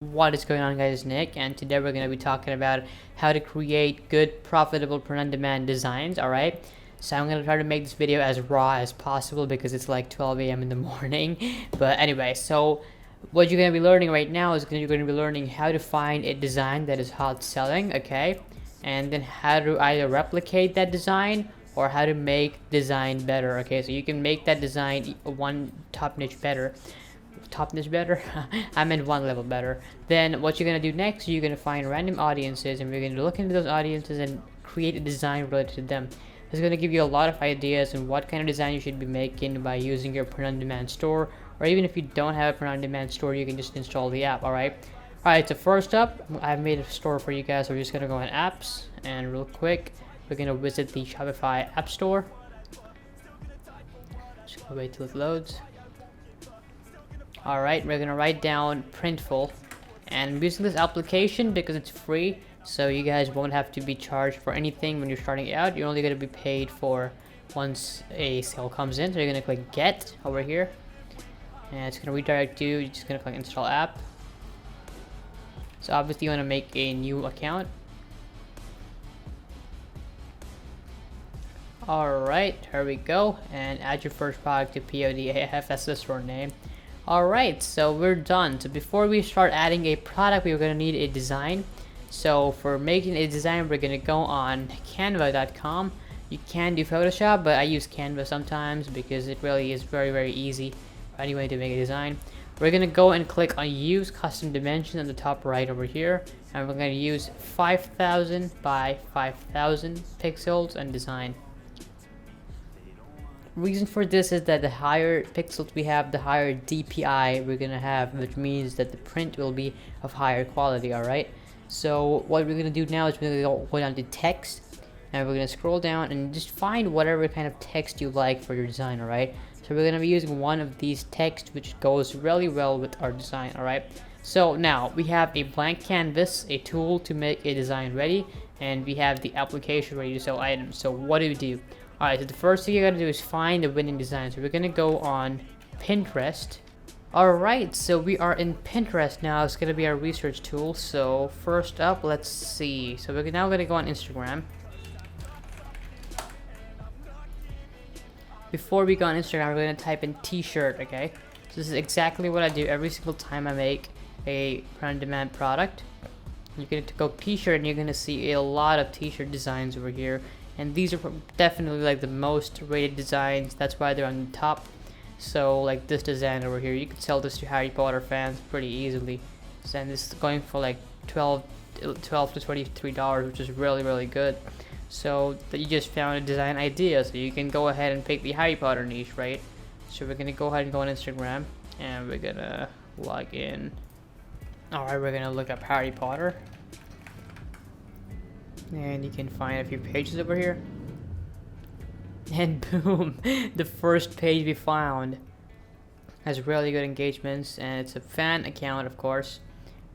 What is going on, guys? Nick, and today we're going to be talking about how to create good profitable print-on-demand designs. All right, so I'm going to try to make this video as raw as possible because it's like 12 a.m. in the morning. But anyway, so what you're going to be learning right now is you're going to be learning how to find a design that is hot selling, okay, and then how to either replicate that design or how to make design better. Okay, so you can make that design one top niche better. I meant one level better. Then what you're gonna do next, you're gonna find random audiences and we're gonna look into those audiences and create a design related to them. This is gonna give you a lot of ideas on what kind of design you should be making by using your print-on-demand store, or even if you don't have a print-on-demand store, you can just install the app. Alright, so first up, I've made a store for you guys. So we're just gonna go in apps, and real quick we're gonna visit the Shopify app store. Just gonna wait till it loads. Alright, we're gonna write down Printful, and I'm using this application because it's free, so you guys won't have to be charged for anything when you're starting out. You're only gonna be paid for once a sale comes in. So you're gonna click Get over here, and it's gonna redirect you. You're just gonna click Install App. So obviously you wanna make a new account. Alright, here we go, and add your first product to PODAF. That's the store name. Alright, so we're done. So before we start adding a product, we're going to need a design. So for making a design, we're going to go on canva.com. You can do Photoshop, but I use Canva sometimes because it really is very easy anyway to make a design. We're going to go and click on Use Custom Dimensions on the top right over here, and we're going to use 5000 by 5000 pixels and design. Reason for this is that the higher pixels we have, the higher DPI we're gonna have, which means that the print will be of higher quality. Alright, so what we're gonna do now is we're gonna go down to text, and we're gonna scroll down and just find whatever kind of text you like for your design. Alright, so we're gonna be using one of these texts which goes really well with our design. Alright, so now we have a blank canvas, a tool to make a design ready, and we have the application ready to sell items. So what do we do? Alright, so the first thing you gotta do is find the winning design. So we're gonna go on Pinterest. Alright, so we are in Pinterest now. It's gonna be our research tool. So first up, let's see. So we're now gonna go on Instagram. Before we go on Instagram, we're gonna type in t-shirt, okay? So this is exactly what I do every single time I make a print-on-demand product. You're gonna go t-shirt and you're gonna see a lot of t-shirt designs over here. And these are definitely like the most rated designs. That's why they're on the top. So like this design over here, you could sell this to Harry Potter fans pretty easily. And this is going for like $12 to $23, which is really good. So you just found a design idea, so you can go ahead and pick the Harry Potter niche, right? So we're gonna go ahead and go on Instagram, and we're gonna log in. Alright, we're gonna look up Harry Potter. And you can find a few pages over here. And boom, the first page we found has really good engagements, and it's a fan account, of course.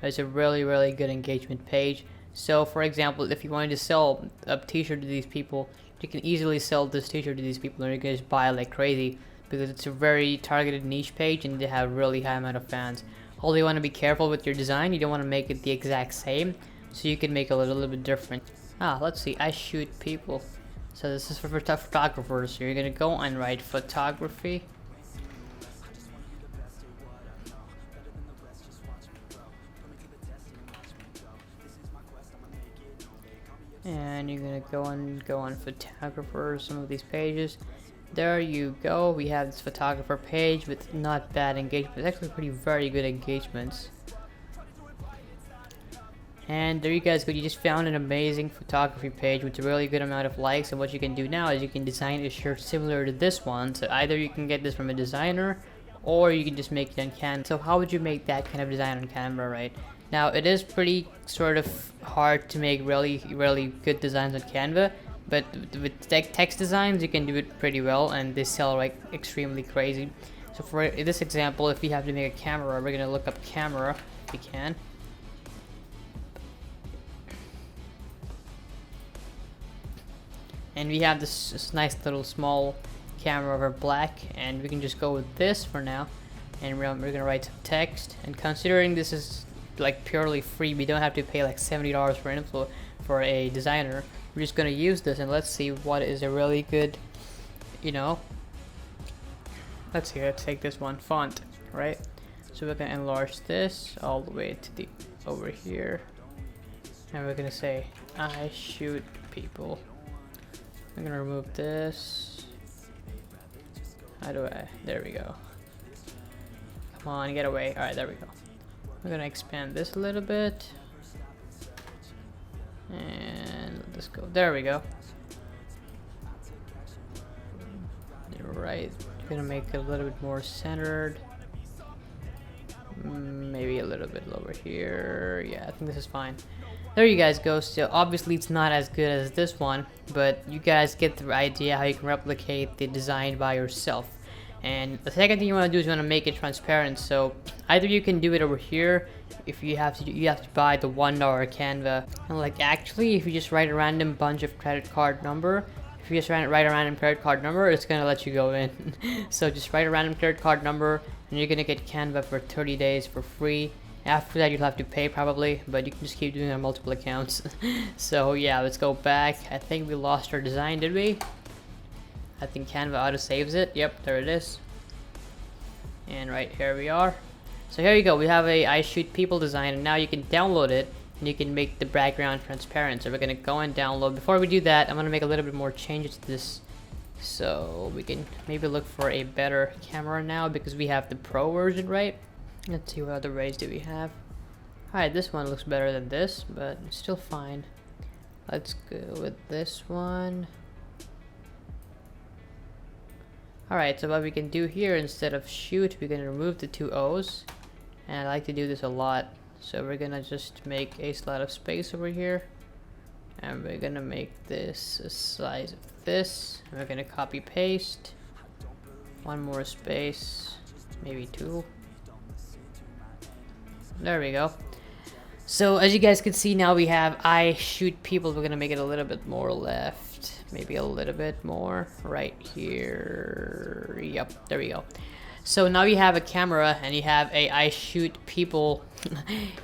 It's a really good engagement page. So for example, if you wanted to sell a t-shirt to these people, you can easily sell this t-shirt to these people, and you can just buy like crazy because it's a very targeted niche page and they have really high amount of fans. Although you want to be careful with your design, you don't want to make it the exact same, so you can make it a little bit different. Let's see, I shoot people. So this is for photographers. So you're gonna go and write photography. And you're gonna go on photographers, some of these pages. There you go. We have this photographer page with not bad engagement. It's actually very good engagements. And there you guys go. You just found an amazing photography page with a really good amount of likes. And what you can do now is you can design a shirt similar to this one. So either you can get this from a designer, or you can just make it on Canva. So how would you make that kind of design on Canva, right? Now it is pretty sort of hard to make really good designs on Canva, but with text designs you can do it pretty well, and they sell like extremely crazy. So for this example, if we have to make a camera, we're gonna look up camera if we can. And we have this nice little small camera over black, and we can just go with this for now. And we're gonna write some text. And considering this is like purely free. We don't have to pay like $70 for a designer. We're just gonna use this, and let's see what is a really good, you know. Let's see, let's take this one, font, right? So we're gonna enlarge this all the way to the over here, and we're gonna say I shoot people. I'm gonna remove this. How do I? There we go. Come on, get away. Alright, there we go. We're gonna expand this a little bit. And let's go. There we go. Right. Gonna make it a little bit more centered. Maybe a little bit lower here. Yeah, I think this is fine. There you guys go. So obviously it's not as good as this one, but you guys get the idea how you can replicate the design by yourself. And the second thing you want to do is you want to make it transparent. So either you can do it over here. If you have to buy the $1 Canva. And like actually, if you just write a random bunch of credit card number, if you just write a random credit card number, it's gonna let you go in. So just write a random credit card number, and you're gonna get Canva for 30 days for free. After that, you'll have to pay probably, but you can just keep doing it on multiple accounts. So yeah, let's go back. I think we lost our design, did we? I think Canva auto saves it. Yep, there it is. And right here we are. So here you go. We have a I shoot people design, and now you can download it, and you can make the background transparent. So we're gonna go and download. Before we do that, I'm gonna make a little bit more changes to this, so we can maybe look for a better camera now because we have the Pro version, right? Let's see what other rays do we have. Alright, this one looks better than this, but it's still fine. Let's go with this one. Alright, so what we can do here, instead of shoot, we're gonna remove the two O's. And I like to do this a lot. So we're gonna just make a slot of space over here. And we're gonna make this a size of this. And we're gonna copy paste. One more space, maybe two. There we go. So as you guys can see now, we have I shoot people. We're gonna make it a little bit more left, maybe a little bit more right here. Yep, there we go. So now you have a camera and you have a I shoot people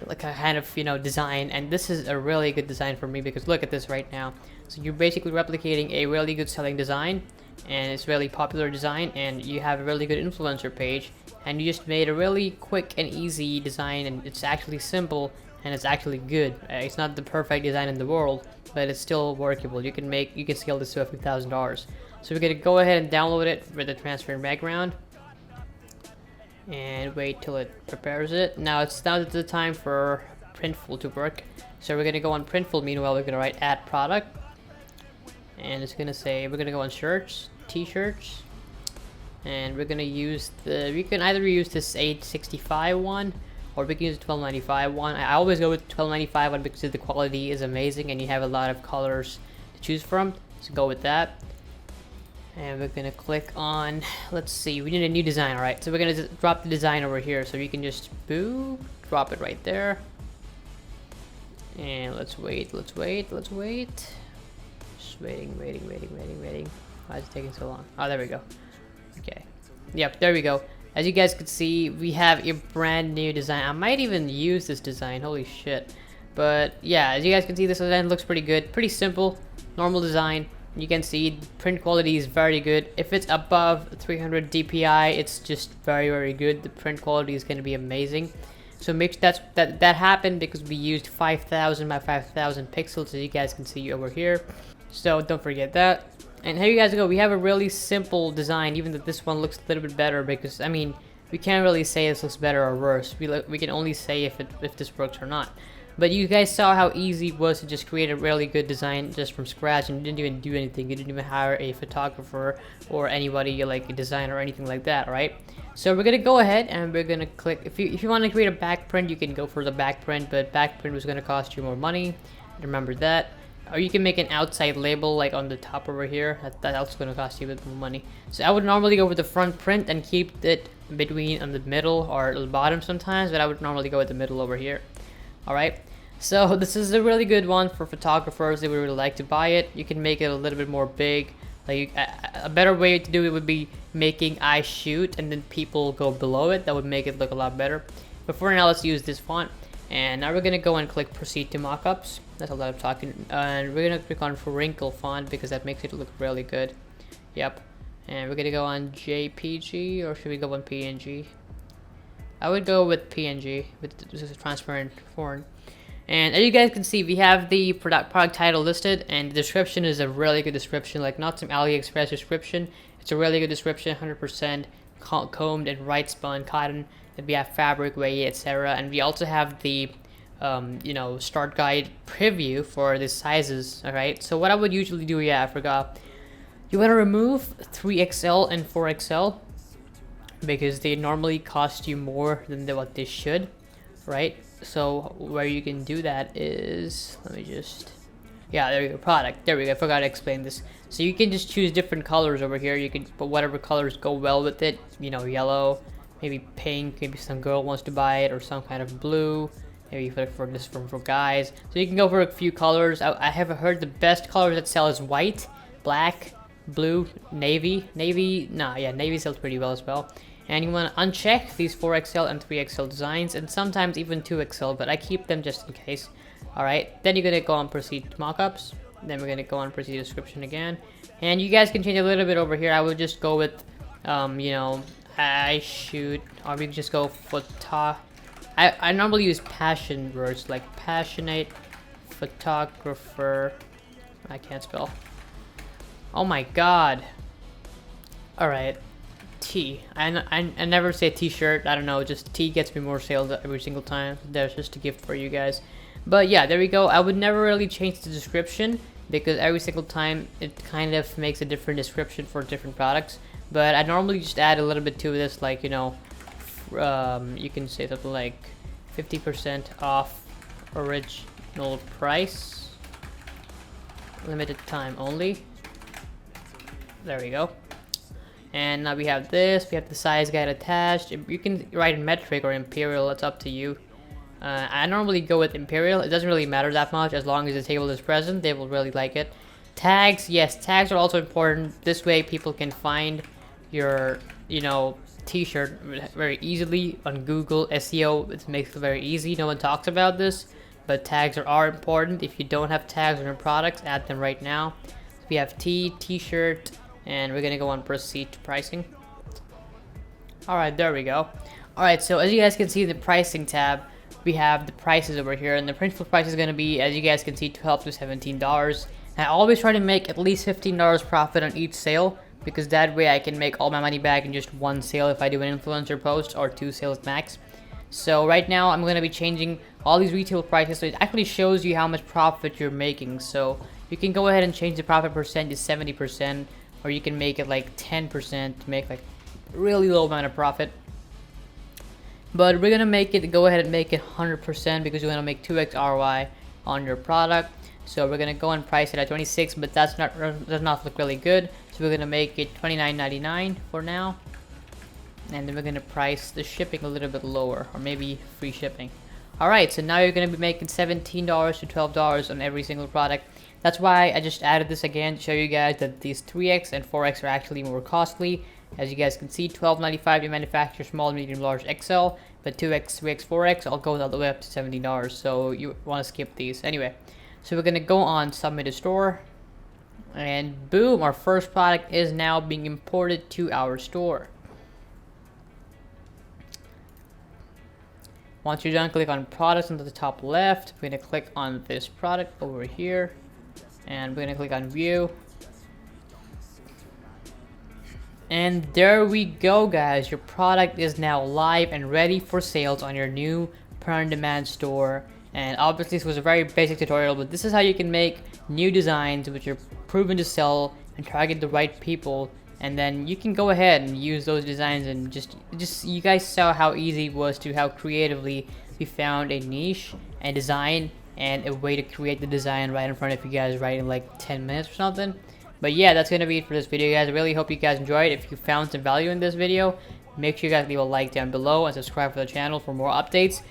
like a kind of, you know, design, and this is a really good design for me because look at this right now. So you're basically replicating a really good selling design, and it's really popular design, and you have a really good influencer page, and you just made a really quick and easy design, and it's actually simple and it's actually good. It's not the perfect design in the world, but it's still workable. You can scale this to a few $1,000s. So we're gonna go ahead and download it with the transparent background and wait till it prepares it. Now it's the time for Printful to work. So we're gonna go on Printful. Meanwhile, we're gonna write add product, and it's gonna say we're gonna go on shirts, t-shirts, and we're gonna use we can either use this 865 one, or we can use the 1295 one. I always go with 1295 one because the quality is amazing and you have a lot of colors to choose from. So go with that. And we're gonna click on, let's see, we need a new design. All right, so we're gonna just drop the design over here, so you can just drop it right there. And let's wait. Just waiting. Why is it taking so long? Oh, there we go. Okay, yep, there we go. As you guys can see, we have a brand new design. I might even use this design, holy shit. But yeah, as you guys can see, this design looks pretty good, pretty simple, normal design. You can see print quality is very good. If it's above 300 dpi, it's just very good. The print quality is going to be amazing. So make that happened because we used 5000 by 5000 pixels, as you guys can see over here. So don't forget that. And here you guys go. We have a really simple design, even though this one looks a little bit better, because I mean, we can't really say this looks better or worse. We can only say if this works or not. But you guys saw how easy it was to just create a really good design just from scratch, and you didn't even do anything. You didn't even hire a photographer or anybody like a designer or anything like that, right? So we're gonna go ahead and we're gonna click. If you want to create a back print, you can go for the back print, but back print was gonna cost you more money. Remember that. Or you can make an outside label like on the top over here. That's also gonna cost you a bit more money. So I would normally go with the front print and keep it between on the middle or the bottom sometimes, but I would normally go with the middle over here. All right. So this is a really good one for photographers. They would really like to buy it. You can make it a little bit more big. Like a better way to do it would be making I shoot and then people go below it. That would make it look a lot better. But for now, let's use this font. And now we're gonna go and click proceed to mockups. That's a lot of talking. And we're gonna click on wrinkle font because that makes it look really good. Yep. And we're gonna go on JPG, or should we go on PNG? I would go with PNG, with this is transparent font. And as you guys can see, we have the product title listed, and the description is a really good description, like not some AliExpress description. It's a really good description, 100% combed and right spun cotton. And we have fabric, weight, etc. And we also have the you know, start guide preview for the sizes. All right. So what I would usually do, yeah, I forgot. You want to remove 3XL and 4XL because they normally cost you more than what they should, right? So where you can do that is, let me just, yeah, there you go, product, there we go, I forgot to explain this. So you can just choose different colors over here. You can put whatever colors go well with it, you know, yellow, maybe pink, maybe some girl wants to buy it, or some kind of blue, maybe for this for guys. So you can go for a few colors. I have heard the best colors that sell is white, black, blue, navy, yeah, navy sells pretty well as well. And you want to uncheck these 4XL and 3XL designs, and sometimes even 2XL, but I keep them just in case. Alright, then you're going to go on proceed to mockups. Then we're going to go on proceed description again. And you guys can change a little bit over here. I would just go with, you know, I shoot, or we can just go I normally use passion words, like passionate photographer. I can't spell. Oh my god. Alright. T. I never say t-shirt. I don't know, just T gets me more sales every single time. There's just a gift for you guys. But yeah, there we go. I would never really change the description because every single time it kind of makes a different description for different products. But I normally just add a little bit to this, like, you know, you can say something like 50% off original price, limited time only. There we go. And now we have this, we have the size guide attached. You can write in metric or imperial, it's up to you. I normally go with imperial. It doesn't really matter that much as long as the table is present. They will really like it. Tags, yes, tags are also important. This way people can find your, you know, t-shirt very easily on Google. SEO, it makes it very easy. No one talks about this, but tags are important. If you don't have tags on your products, add them right now. So we have t-shirt, and we're gonna go on proceed to pricing. Alright, there we go. Alright, so as you guys can see in the pricing tab, we have the prices over here, and the principal price is gonna be, as you guys can see, $12 to $17. And I always try to make at least $15 profit on each sale, because that way I can make all my money back in just one sale if I do an influencer post, or 2 sales max. So right now I'm gonna be changing all these retail prices, so it actually shows you how much profit you're making. So you can go ahead and change the profit percent to 70%, or you can make it like 10% to make like really low amount of profit. But we're gonna make it, go ahead and make it 100% because you're gonna make 2x ROI on your product. So we're gonna go and price it at 26, but does not look really good. So we're gonna make it $29.99 for now, and then we're gonna price the shipping a little bit lower, or maybe free shipping. Alright, so now you're gonna be making $17 to $12 on every single product. That's why I just added this again to show you guys that these 3X and 4X are actually more costly. As you guys can see, $12.95 to manufacture small, medium, large, XL, but 2X, 3X, 4X all goes all the way up to $70. So you want to skip these anyway. So we're gonna go on submit to store, and boom, our first product is now being imported to our store. Once you're done, click on products into the top left. We're gonna click on this product over here, and we're gonna click on view. And there we go, guys. Your product is now live and ready for sales on your new print-on-demand store. And obviously this was a very basic tutorial, but this is how you can make new designs which are proven to sell and target the right people. And then you can go ahead and use those designs, and just you guys saw how easy it was to, how creatively we found a niche and design and a way to create the design right in front of you guys right in like 10 minutes or something. But yeah, that's gonna be it for this video, guys. I really hope you guys enjoyed. If you found some value in this video, make sure you guys leave a like down below and subscribe for the channel for more updates.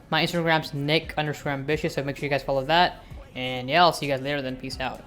My Instagram's Nick_ambitious, so make sure you guys follow that. And yeah, I'll see you guys later then. Peace out.